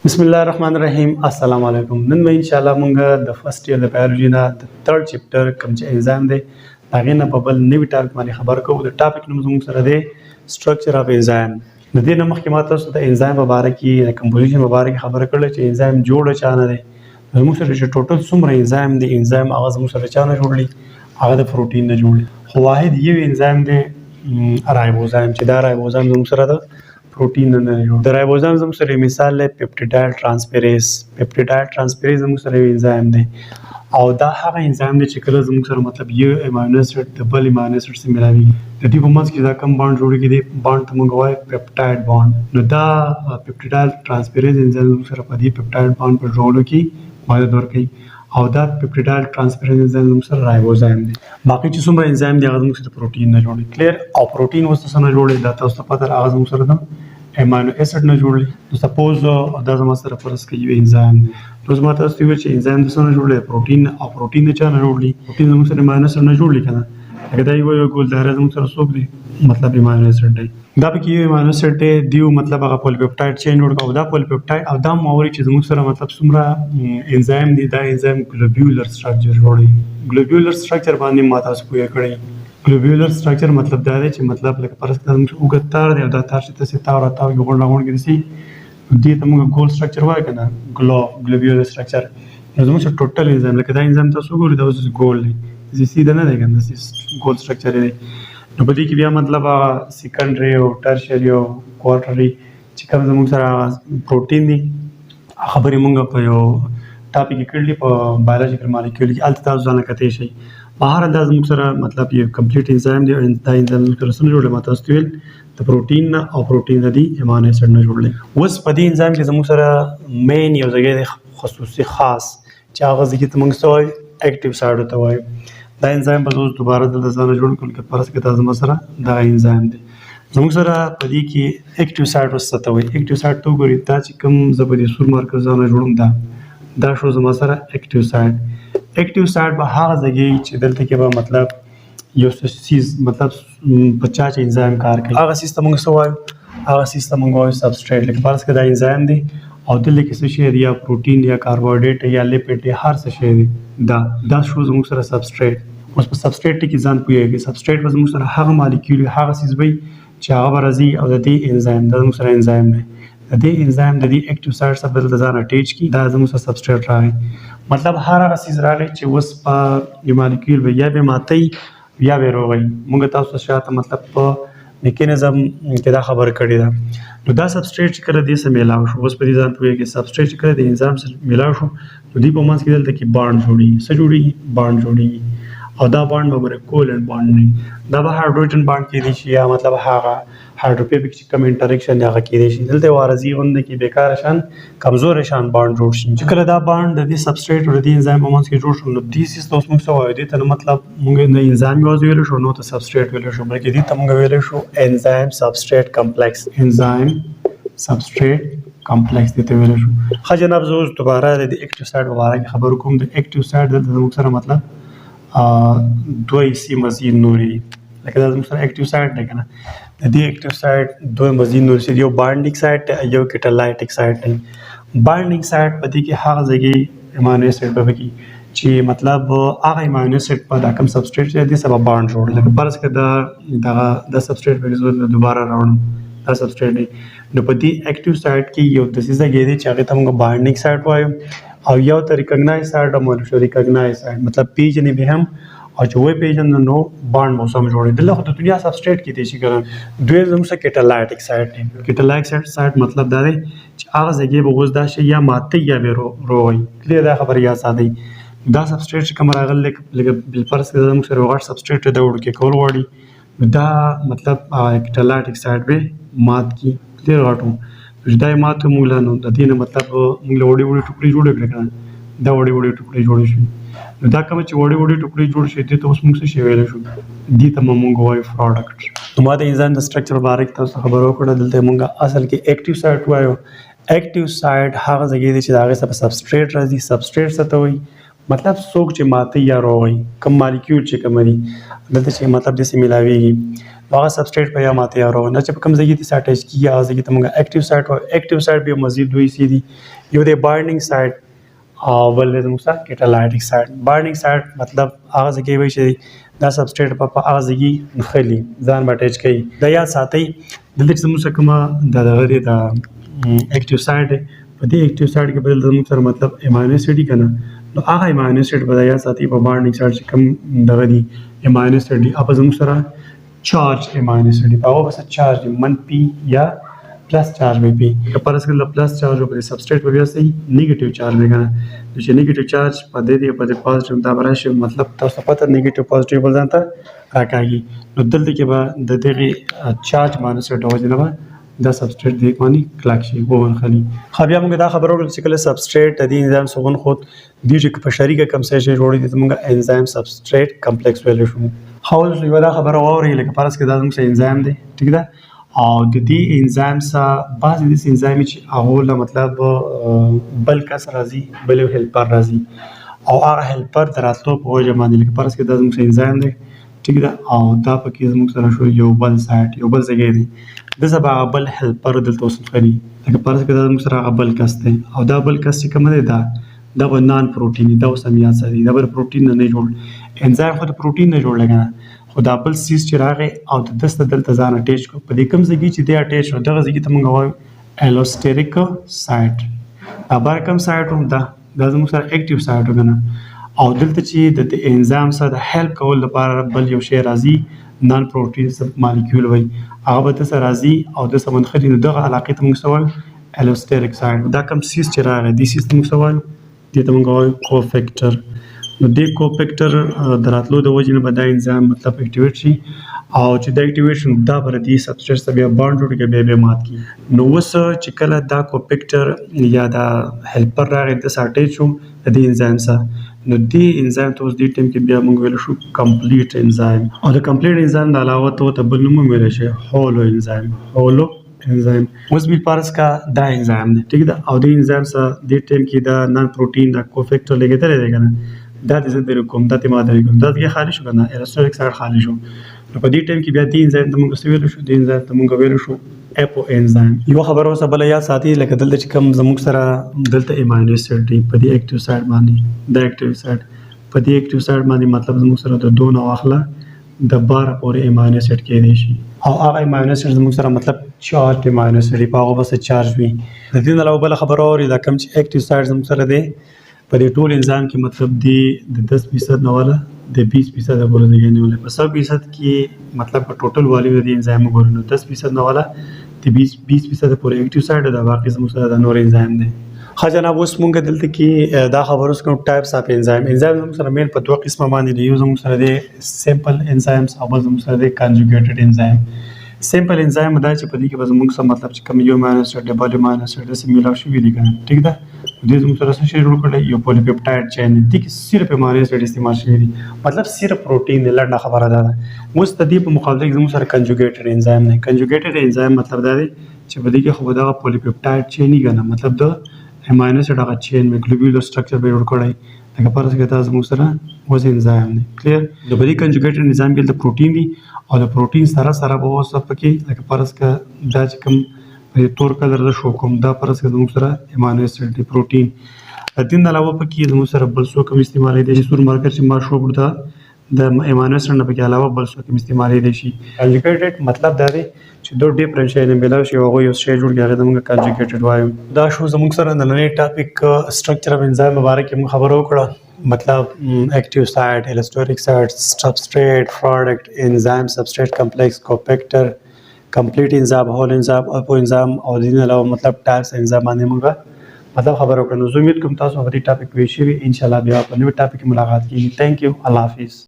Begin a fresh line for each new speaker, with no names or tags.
بسم الله الرحمن الرحیم. السلام علیکم. نن به ان شاء الله مونږ د فرست ایئر د بایولوژي نه د تھرد چپټر کوم چې انزایم دی هغه نه په بل نوی ټاپک باندې خبر کوو. د ټاپک نوم زموږ سره دی سټرکچر اف انزایم. د دې نه مخکې ما تاسو ته انزایم په اړه کې د کمپوزیشن په اړه کې خبره کړل چې انزایم جوړ چانه دی. زموږ سره چې ټوټل څومره انزایم دی انزایم هغه زموږ سره چانه جوړلی هغه د پروتین نه جوړلی خو واحد یو انزایم دی رایبوزایم چې دا رایبوزایم زموږ سره ده پروتین نه جوړ. د رایبوزایم زموږ سره مثال دی پیپټیډایل ټرانسفیریز. پیپټیډایل ټرانسفیریز زموږ سره یو انزایم دی او دا هغه انزایم دی چې کله زموږ سره مطلب یو امینو اسید د بل امینو اسید سره ملاوي د دې په منځ کې دا کوم بانډ جوړیږي دی بانډ ته موږ وایو پیپټایډ بانډ. نو دا پیپټیډایل ټرانسفیریز انزایم زموږ سره په دې پیپټایډ بانډ په جوړولو کې مدد ورکوي او دا پیپټیډایل ټرانسفیریز انزایم زموږ سره رایبوزایم دی. باقي چې څومره انزایم دی هغه زموږ سره پروتین نه جوړي. کلیر او پروتین اوس څه نه جوړي دا تاسو ته پته هغه زموږ سره ده امینو اسید نه جوړي. نو سپوز دا زموږ سره فرض کړئ یو انزایم دی. نو زما تاسو ته ویل چې انزایم د څه نه جوړي پروتین او پروتین نه چا نه جوړي. پروتین زموږ سره امینو اسید نه جوړي کنه هغه دا یو ګولدار زموږ سره څوک دی مطلب امینو اسید دی. دا پکې یو امینو اسید دی دیو مطلب هغه پولیپپټایډ چین جوړ کاوه. دا پولیپپټایډ او دا موري چې زموږ سره مطلب څومره انزایم دی دا انزایم ګلوبیولر سټرکچر جوړي. ګلوبیولر سټرکچر باندې ما تاسو پوهه کړئ. ګلوبیولر سټرکچر مطلب دا دی چې مطلب لکه فرض کړئ موږ وګت تار دی او دا تار چې تاسو تار او تار یو غوړ غوړ کې دي دې ته موږ ګول سټرکچر وایو کنه ګلوبیولر سټرکچر. نو زموږ څه ټوټل انزایم لکه دا انزایم تاسو ګورئ دا اوس ګول دی زی سیده نه دی کنه ګول سټرکچر دی. نو په دې کې بیا مطلب سیکنډري او ټرشري او کوارټري چې کوم زموږ سره پروتین دي خبرې موږ په یو ټاپک کې کړلې په بایولوژیکل مالیکول کې الته تاسو ځان کته شي بهر انداز موږ سره مطلب یو کمپلیټ انزایم دی دا انزایم سره څنګه جوړه ماته استویل د پروتین او پروتین د امینو اسید نه جوړل. اوس په دې انزایم کې زموږ سره مین یو ځای خصوصي خاص چې هغه ځکه ته موږ سوای اکټیو سایډ ته وایي. دا انزایم به اوس دوباره د ځان جوړ کول کې پرس کې تاسو سره دا انزایم دی زموږ سره په دې کې اکټیو سایډ وسته وایي. اکټیو سایډ ته وګورئ دا چې کوم زبردي سور مارکر ځان جوړوم دا شو زموږ سره اکټیو سایډ. اکټیو سایډ به هغه ځای چې دلته کې به مطلب یو سیز مطلب په چا چې انزایم کار کوي هغه سیستم موږ سوای هغه سیستم موږ وایو سبستریټ. لکه فرض کړئ دا انزایم دی او دلته کې څه شی دی یا پروتین یا کاربوهایډریټ یا لیپټ یا هر څه شی دی دا شو زموږ سره سبستریټ. اوس په سبستریټ کې ځان پوهیږي سبستریټ به زموږ سره هغه مالیکول هغه سیز وي چې هغه به راځي او د دې انزایم دا زموږ سره انزایم دی د دې انزایم د دې اکټیو سایډ سره بل ځان اټیچ کی دا زموږ سره سبستریټ راغی. مطلب هر هغه سیز راغی چې اوس په یو مالیکول به یا به ماتي یا به روغی. موږ تاسو شاته مطلب په میکانیزم کې دا خبر کړی ده. نو دا سبستریټ چې کله دې سره میلاو شو اوس په دې ځان پوهیږي سبستریټ چې کله د انزایم سره میلاو شو نو دې په منځ کې دلته کې بانډ جوړي څه جوړي بانډ جوړي او دا بانډ به کولن بانډ نه دا به هایدروجن بانډ کېدی شي یا مطلب هغه هایدروفوبیک چې کوم انټریکشن هغه کېدی شي دلته وارزي غونډه کې بیکار شان کمزور شان بانډ جوړ شي. چې کله دا بانډ د دې سبستریټ او د انزایم په منځ کې جوړ شو نو دې سیس اوس موږ سوای دي ته مطلب موږ نه انزایم یوز ویل شو نو ته سبستریټ ویل شو بلکې دې ته موږ ویل شو انزایم سبستریټ کمپلیکس. انزایم سبستریټ کمپلیکس دې ته ویل شو. ښه جناب زه اوس دوباره د اکټیو سایډ په اړه خبرو کوم. د اکټیو سایډ دلته موږ سره مطلب دوه حصې مزید نورې دي لکه دا زموږ سره اکټیو سایډ دی که نه د دې اکټیو سایډ دوه مزید نورې حصې دي یو بانډینګ سایډ دی یو کیټالایټیک سایډ دی. بانډینګ سایډ په دې کې هغه ځای امینو اسید به وکړي چې مطلب هغه امینو اسید په دا کوم سبستریټ دی دې سره بانډ جوړ لکه فرض کړه دا سبستریټ به زه دوباره راوړم دا سبستریټ دی. نو په دې اکټیو سایډ کې یو داسې ځای دی چې هغې ته موږ بانډینګ سایډ وایو او یو ته ریکګنایز سایډ هم ویل شو ریکګنایز سایډ مطلب پیژنې به هم او چې وایي پیژنه نو بانډ به سم جوړي. دلته خو د دنیا سبستریټ کې دی شي کنه دوی زموږ سره کیټالایټیک سایډ دی. کیټالایټیک سایډ مطلب دا دی چې هغه ځای به اوس دا شي یا ماته یا به روغي. کلیر دا خبره یا ساده دا سبستریټ چې کوم راغلی لکه بالفرض کې زموږ سره غټ سبستریټ د وړو کې کول غواړي دا مطلب کیټالایټیک سایډ به مات کی کلیر غټو دا ماته موږ لانو د دې نه مطلب موږ له وړي وړي ټوکري جوړ کړل کنه دا وړي وړي ټوکري جوړ شي نو دا کوم چې وړي وړي ټوکري جوړ شي ته اوس موږ څه شی ویل شو دې ته موږ وایو پروډکټ. نو ما د انزایم د سټرکچر باره کې تاسو خبرو کړل دلته موږ اصل کې اکټیو سایډ وایو. اکټیو سایډ هغه ځای دی چې دا هغه سره سبستریټ راځي. سبستریټ څه ته وایي مطلب څوک چې ماته یا روغي کوم مالیکول چې کوم دي دلته چې مطلب دې سره ملاويږي هغه سبسټریټ په یا ما تیارو نه چې په کوم ځای کې دې اټیچ کیږي هغه ځای کې ته موږ اکټیو سایت او اکټیو سایت به مزید دوی سي دي یو د بایندینګ سایت او بل د موږ سره کیټالایټیک سایت. بایندینګ سایت مطلب هغه ځای کې وایي چې دا سبسټریټ په هغه ځای کې نښلي ځان به اټیچ کوي. دا یاد ساتئ دلته چې موږ کومه د دغه دی د اکټیو سایت په دې اکټیو سایت کې بدل زموږ سره مطلب امینو اسید کنه نو هغه امینو اسید په یا ساتي په بایندینګ سایت چې کوم دغه دی امینو اسید دی په زموږ سره چارج امینو اسید په هغه بس چارج منفي یا پلس چارج به پی کپارس کې د پلس چارج په سبسټریټ په بیا سي نیگیټیو چارج به کنه چې نیگیټیو چارج په دې دی په پوزټیو دا براشي مطلب تاسو پته نیگیټیو پوزټیو بل ځانته راکاږي نو دلته کې به د دغه چارج مانو سره ډوځي نه دا سبسټریټ دی کومي کلاک شي وون خالي خو بیا موږ دا خبرو چې کله سبسټریټ د انزایم سغون خود دی چې په شریکه کم څه شي جوړي دي موږ انزایم سبسټریټ کمپلیکس ویل شو حول یو دا خبره ووري لکه پارس کې دا موږ انزایم دی ٹھیک ده او د دې انزایم سره بعض د انزایم چې هغه له مطلب بل کس راځي بل هیلپر راځي او هغه هیلپر دراتلو په وجه باندې لکه پارس کې دا موږ انزایم دی ٹھیک ده او دا پکې موږ سره شو یو بل سایت یو بل ځای دی د سبا بل هیلپر دلته وسط کړي لکه پارس کې دا موږ سره بل کس دی او دا بل کس چې کوم دی دا به نان پروتین دا اوس هم یاد ساتئ دا به پروتین نه جوړ انزایم خو د پروتین نه جوړ لګنه خو دا بل سیس چې راغی او د دسته دلته ځان اټیچ کو په دې کوم ځای کې چې دی اټیچ شو دغه ځای کې ته موږ وایو الوستریک سایت دا بار کوم سایت هم دا زموږ سره اکټیو سایت وګڼه او دلته چې د انزایم سره د هیلپ کول لپاره بل یو شی راځي نان پروتین سب مالیکول وای هغه به تاسو راځي او د سمنخري دغه علاقه ته موږ سوال الوستریک سایت دا کوم سیس چې راغی د سیس موږ سوال دې ته موږ وایو کوفیکټر نو د کوفیکټر دراتلو د وجې نه به دا انزایم مطلب اکټیویټ شي او چې دا اکټیویشن دا پر دې سبسټریټ سره بیا بانډ جوړ کې بیا مات کی نو وس چې کله دا کوفیکټر یا دا هیلپر راغی د ساټیج شو د انزایم سره نو دې انزایم ته اوس دې ټیم کې بیا موږ ویل شو کمپلیټ انزایم او د کمپلیټ انزایم د علاوه ته بل نوم ویل شي هولو انزایم اوس بیل پارس کا دا انزایم دی ٹھیک ده او د انزایم سره دې ټیم کې دا نان پروتین دا کوفیکټر لګیدل دی کنه دا د زده کوم دا ته ماده کوم دا کې خالي شو کنه الستریک سایت خالي شو نو په دې ټیم کې بیا دې انزایم ته موږ ویل شو دې انزایم ته موږ ویل شو اپوانزایم یو خبره اوس بل یا ساتي لکه دلته چې کوم زموږ سره دلته امینو اسید دی په دې اکټیو سایت باندې دا اکټیو سایت په دې اکټیو سایت باندې مطلب زموږ سره د دوه نو اخله د 12 پورې امینو اسید کې دی شي او هغه امینو اسید زموږ سره مطلب چارج امینو اسید په هغه بس چارج وي د دې علاوه بل خبره اوري دا کوم چې اکټیو سایت زموږ سره دی په دې ټول انزایم کې مطلب دی د 10% نه والا د 20% غوړ دی نه په 100% کې مطلب په ټوټل والیو د انزایم غوړ نو 10% نه والا د 20% پورې اکټیو سایت دا باقي زموږ سره د نور انزایم دی. ښه جناب اوس مونږ دلته کې دا خبرو کوم ټایپس اف انزایم زموږ سره مین په دوه قسمه باندې دی یو زموږ سره دی سیمپل انزایمز او بل زموږ سره دی کنجوګیټډ انزایم. سیمپل انزایم دا چې په دې کې به زموږ سره مطلب چې کوم یو امینو اسید ډبل امینو اسید سره ملاو شوی دی کنه ٹھیک ده دې زموږ سره څه شی جوړ کړی یو پولیپپټاید چین دی کې صرف امینو اسید استعمال شوی دی مطلب صرف پروتین نه لړنه خبره ده اوس د دې په مقابله کې زموږ سره کنجوګیټډ انزایم نه کنجوګیټډ انزایم مطلب دا دی چې په دې کې خو دا پولیپپټاید چین نه کنه مطلب د امینو اسید هغه چین مې ګلوبیولر سټرکچر به جوړ کړی لکه پرس کې تاسو موږ سره وز انزایم نه کلیر د بری کنجوګیټډ انزایم کې د پروتین دی او د پروتین سره سره به اوس پکې لکه پرس کې دا چې کوم تور کلر د شو کوم دا پرس کې موږ سره امینو اسید دی پروتین د دې علاوه پکې موږ سره بل څه کوم استعمال دي سور مارکر چې ما شو ورته د امینو اسید نه پکې علاوه بل څه کوم استعمال دي شي کنجوګیټډ مطلب دا دی چې دوه ډیفرنٹ شي نه ملاوي شي هغه یو شی جوړ کړي موږ کنجوګیټډ وایو دا شو زموږ سره نننې ټاپک سټرکچر اف انزایم مبارک موږ خبرو کړه مطلب اکټیو سایت الستریک سایت سبسټریټ پروډکټ انزایم سبسټریټ کمپلیکس کوفیکټر کمپلیټ انزایم هول انزایم اپوانزایم او د دې علاوه مطلب ټایپس انزایم باندې موږ مطلب خبرو کړو زه امید کوم تاسو په دې ټاپک وی شي ان شاء الله بیا په نوې ټاپک کې ملاقات کیږي ثانک یو الله حافظ